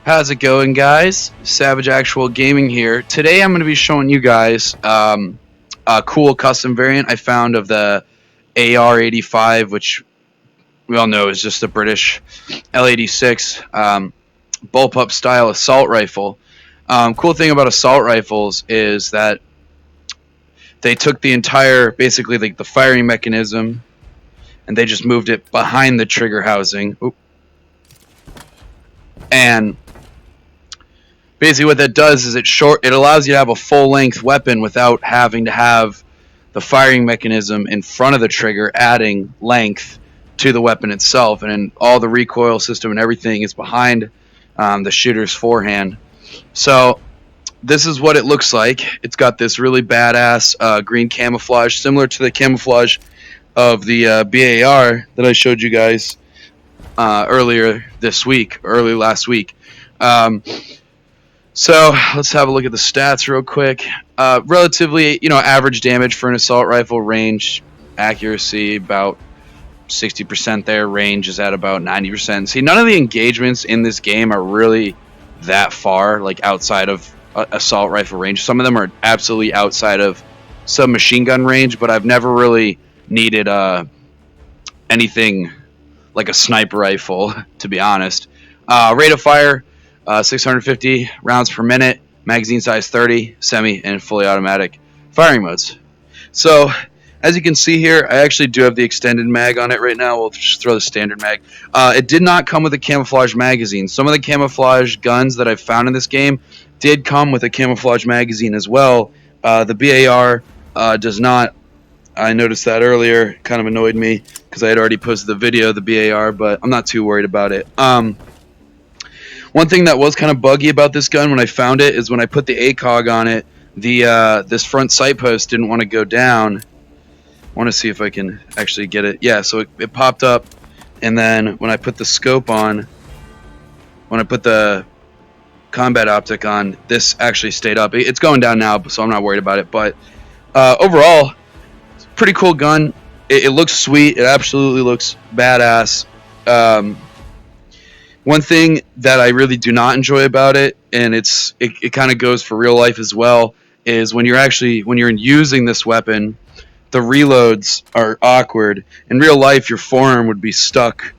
How's it going, guys? Savage Actual Gaming here. Today I'm going to be showing you guys a cool custom variant I found of the AR-85, which we all know is just a British L86 bullpup style assault rifle. Cool thing about assault rifles is that they took the entire, basically like the firing mechanism, and they just moved it behind the trigger housing. Oop. And basically what that does is it allows you to have a full-length weapon without having to have the firing mechanism in front of the trigger, adding length to the weapon itself. And all the recoil system and everything is behind the shooter's forehand. So this is what it looks like. It's got this really badass green camouflage, similar to the camouflage of the BAR that I showed you guys early last week. So let's have a look at the stats real quick. Relatively, average damage for an assault rifle. Range, accuracy about 60% there. Range is at about 90%. See, none of the engagements in this game are really that far, like outside of assault rifle range. Some of them are absolutely outside of submachine gun range, but I've never really needed anything like a sniper rifle, to be honest. Rate of fire, 650 rounds per minute, magazine size 30, semi and fully automatic firing modes. So as you can see here, I actually do have the extended mag on it right now. We'll just throw the standard mag. It did not come with a camouflage magazine. Some of the camouflage guns that I've found in this game did come with a camouflage magazine as well. The BAR does not. I noticed that earlier. Kind of annoyed me because I had already posted the video of the BAR, but I'm not too worried about it. One thing that was kind of buggy about this gun when I found it is when I put the ACOG on it, this front sight post didn't want to go down. I want to see if I can actually get it. Yeah, so it popped up, and then when I put the scope on, when I put the combat optic on, this actually stayed up. It's going down now, so I'm not worried about it. But overall, it's a pretty cool gun. It looks sweet. It absolutely looks badass. One thing that I really do not enjoy about it, and it kind of goes for real life as well, is when you're using this weapon, the reloads are awkward. In real life, your forearm would be stuck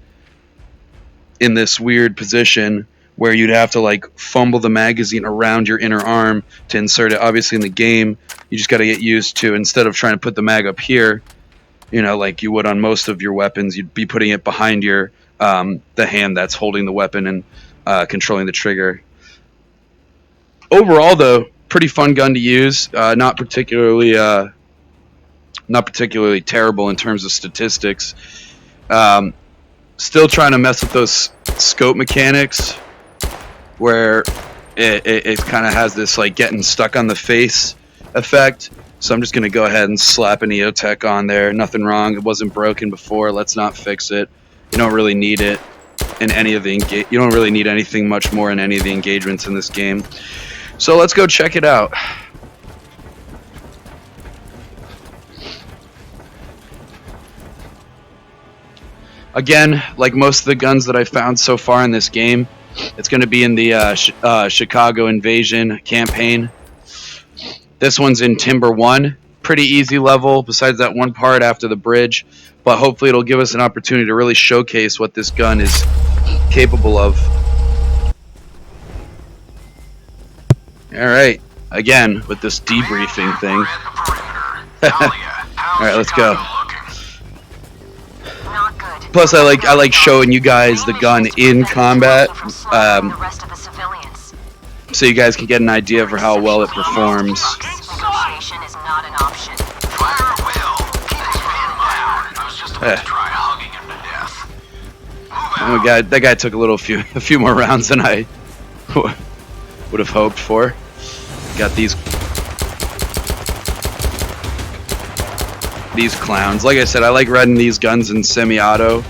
in this weird position where you'd have to like fumble the magazine around your inner arm to insert it. Obviously in the game, you just got to get used to, instead of trying to put the mag up here, like you would on most of your weapons, you'd be putting it behind your the hand that's holding the weapon and controlling the trigger. Overall, though, pretty fun gun to use. Not particularly terrible in terms of statistics. Still trying to mess with those scope mechanics, where it kind of has this like getting stuck on the face effect. So I'm just going to go ahead and slap an EOTech on there. Nothing wrong. It wasn't broken before. Let's not fix it. You don't really need it in any of the you don't really need anything much more in any of the engagements in this game. So let's go check it out. Again, like most of the guns that I found so far in this game, it's going to be in the Chicago Invasion campaign. This one's in Timber 1. Pretty easy level, besides that one part after the bridge. But hopefully it'll give us an opportunity to really showcase what this gun is capable of. Alright, again, with this debriefing thing. Alright, let's go. Plus, I like showing you guys the gun in combat, so you guys can get an idea for how well it performs. Oh god, that guy took a few more rounds than I would have hoped for. Got these clowns. Like I said, I like running these guns in semi-auto.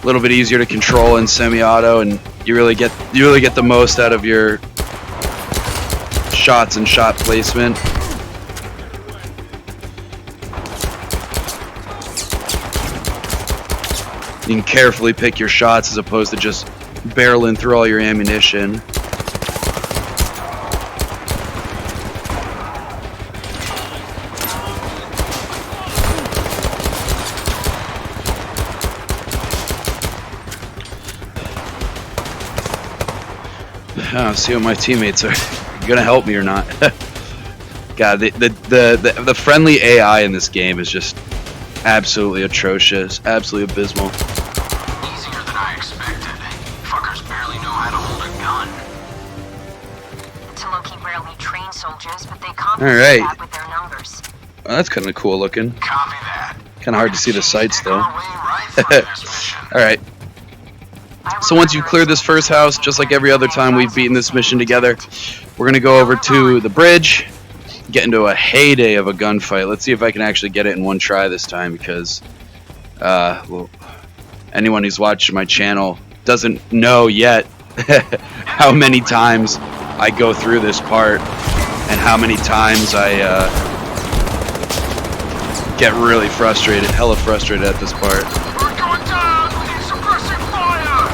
A little bit easier to control in semi-auto, and you really get the most out of your shots and shot placement. You can carefully pick your shots as opposed to just barreling through all your ammunition. See what my teammates are gonna help me or not. God, the friendly AI in this game is just absolutely atrocious, absolutely abysmal. Easier than I expected. Fuckers barely know how to hold a gun. Taloki rarely train soldiers, but they compensate that with their numbers. Well, that's kind of cool looking. Copy that. Kind of hard to see the sights though. Alright. So once you clear this first house, just like every other time we've beaten this mission together, we're going to go over to the bridge, get into a heyday of a gunfight. Let's see if I can actually get it in one try this time, because well, anyone who's watched my channel doesn't know yet how many times I go through this part and how many times I get really frustrated, hella frustrated at this part. We're going down! We need suppressing fire!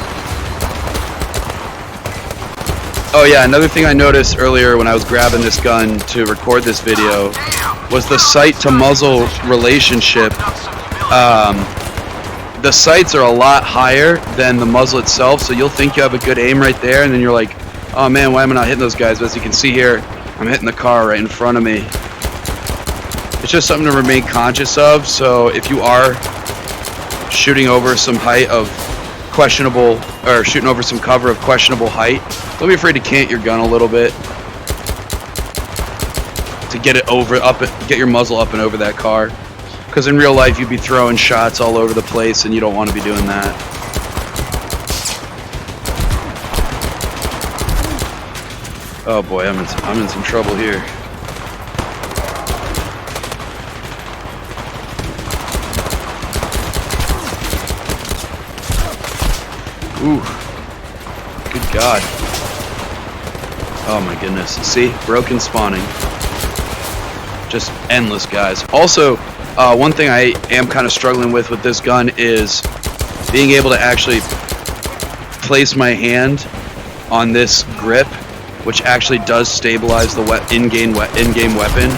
Oh yeah, another thing I noticed earlier when I was grabbing this gun to record this video was the sight to muzzle relationship. The sights are a lot higher than the muzzle itself, so you'll think you have a good aim right there, and then you're like, oh man, why am I not hitting those guys? But as you can see here, I'm hitting the car right in front of me. It's just something to remain conscious of, so if you are shooting over some height of questionable, or shooting over some cover of questionable height, don't be afraid to cant your gun a little bit to get it get your muzzle up and over that car, because in real life you'd be throwing shots all over the place and you don't want to be doing that. Oh boy, I'm in some trouble here. Ooh, good God. Oh my goodness. See, broken spawning. Just endless, guys. Also, one thing I am kind of struggling with this gun is being able to actually place my hand on this grip, which actually does stabilize the in-game weapon.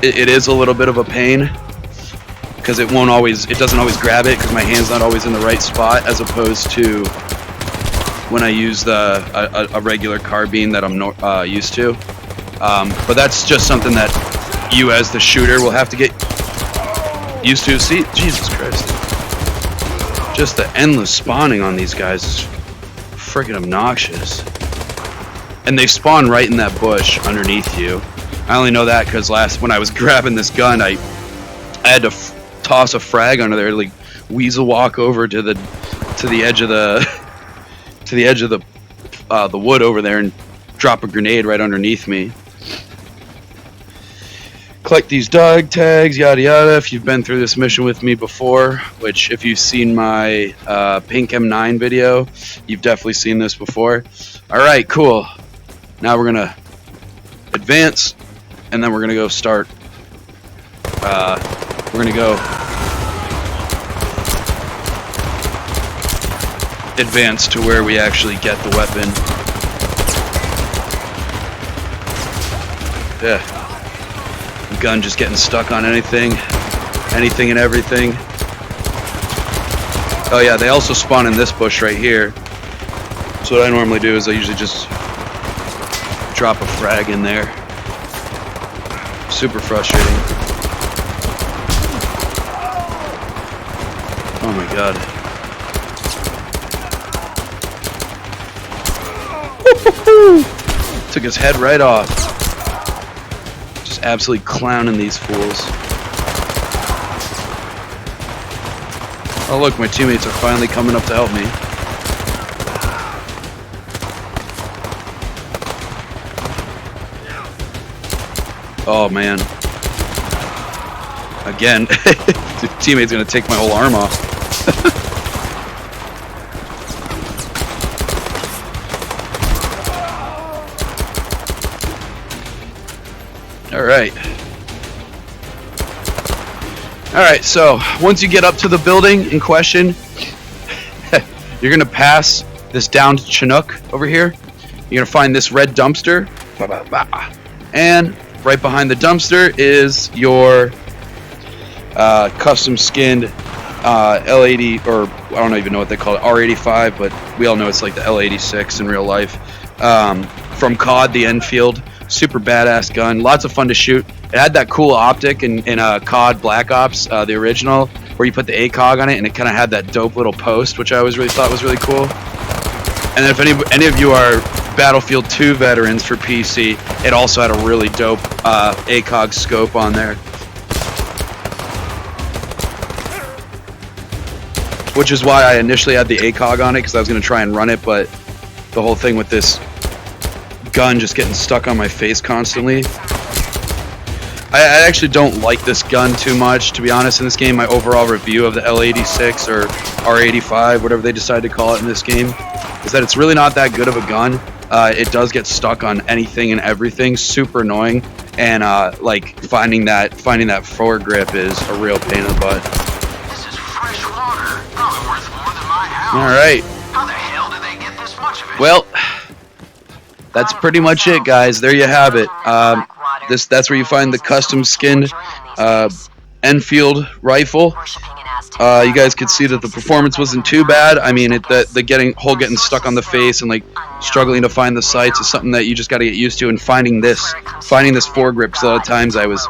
It is a little bit of a pain, because it doesn't always grab it, because my hand's not always in the right spot, as opposed to when I use a regular carbine that I'm used to. But that's just something that you as the shooter will have to get used to. See, Jesus Christ. Just the endless spawning on these guys is freaking obnoxious. And they spawn right in that bush underneath you. I only know that because when I was grabbing this gun, I had to toss a frag under there, like weasel walk over to the edge of the the wood over there and drop a grenade right underneath me. Collect these dog tags, yada yada. If you've been through this mission with me before, which if you've seen my Pink M9 video, you've definitely seen this before. Alright, cool. Now we're gonna advance, and then we're gonna go start. We're gonna go advance to where we actually get the weapon. Yeah. The gun just getting stuck on anything and everything. Oh yeah, they also spawn in this bush right here. So what I normally do is I usually just drop a frag in there. Super frustrating. Oh my god. Took his head right off. Just absolutely clowning these fools. Oh look, my teammates are finally coming up to help me. Oh man. Again, the teammate's gonna take my whole arm off. Alright. Alright, so once you get up to the building in question, you're going to pass this downed Chinook over here. You're going to find this red dumpster. And right behind the dumpster is your custom skinned L80, or I don't even know what they call it, R85, but we all know it's like the L86 in real life. From COD, the Enfield. Super badass gun. Lots of fun to shoot. It had that cool optic in COD Black Ops, the original, where you put the ACOG on it, and it kind of had that dope little post, which I always really thought was really cool. And then if any of you are Battlefield 2 veterans for PC, it also had a really dope ACOG scope on there. Which is why I initially had the ACOG on it, because I was going to try and run it, but the whole thing with this gun just getting stuck on my face constantly. I actually don't like this gun too much, to be honest, in this game. My overall review of the L86 or R85, whatever they decide to call it in this game, is that it's really not that good of a gun. It does get stuck on anything and everything, super annoying, and like finding that foregrip is a real pain in the butt. This is fresh water. Probably worth more than my house. All right. How the hell did they get this much of it? Well, that's pretty much it, guys. There you have it. That's where you find the custom skinned Enfield rifle. You guys could see that the performance wasn't too bad. I mean, the getting stuck on the face and like struggling to find the sights is something that you just got to get used to. And finding this foregrip, because a lot of times I was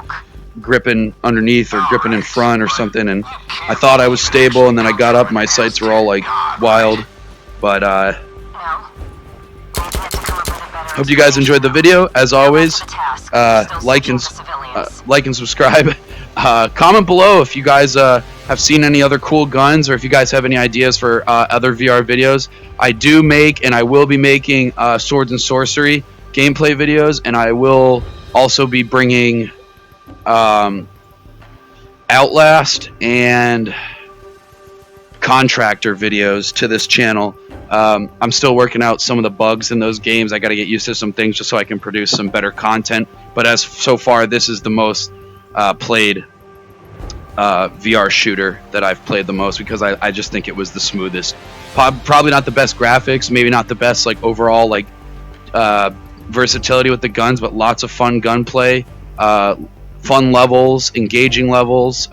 gripping underneath or gripping in front or something, and I thought I was stable, and then I got up, my sights were all like wild. But hope you guys enjoyed the video. As always, like and subscribe. Comment below if you guys have seen any other cool guns, or if you guys have any ideas for other VR videos. I do make, and I will be making, Swords and Sorcery gameplay videos, and I will also be bringing Outlast and Contractor videos to this channel. I'm still working out some of the bugs in those games. I got to get used to some things just so I can produce some better content. But as so far, this is the most played VR shooter that I've played the most, because I just think it was the smoothest. Probably not the best graphics, maybe not the best like overall like versatility with the guns, but lots of fun gunplay, fun levels, engaging levels,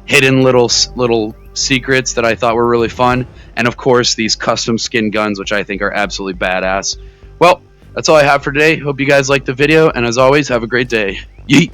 hidden little secrets that I thought were really fun, and of course these custom skin guns, which I think are absolutely badass. Well, that's all I have for today. Hope you guys liked the video, and as always, have a great day. Yeet!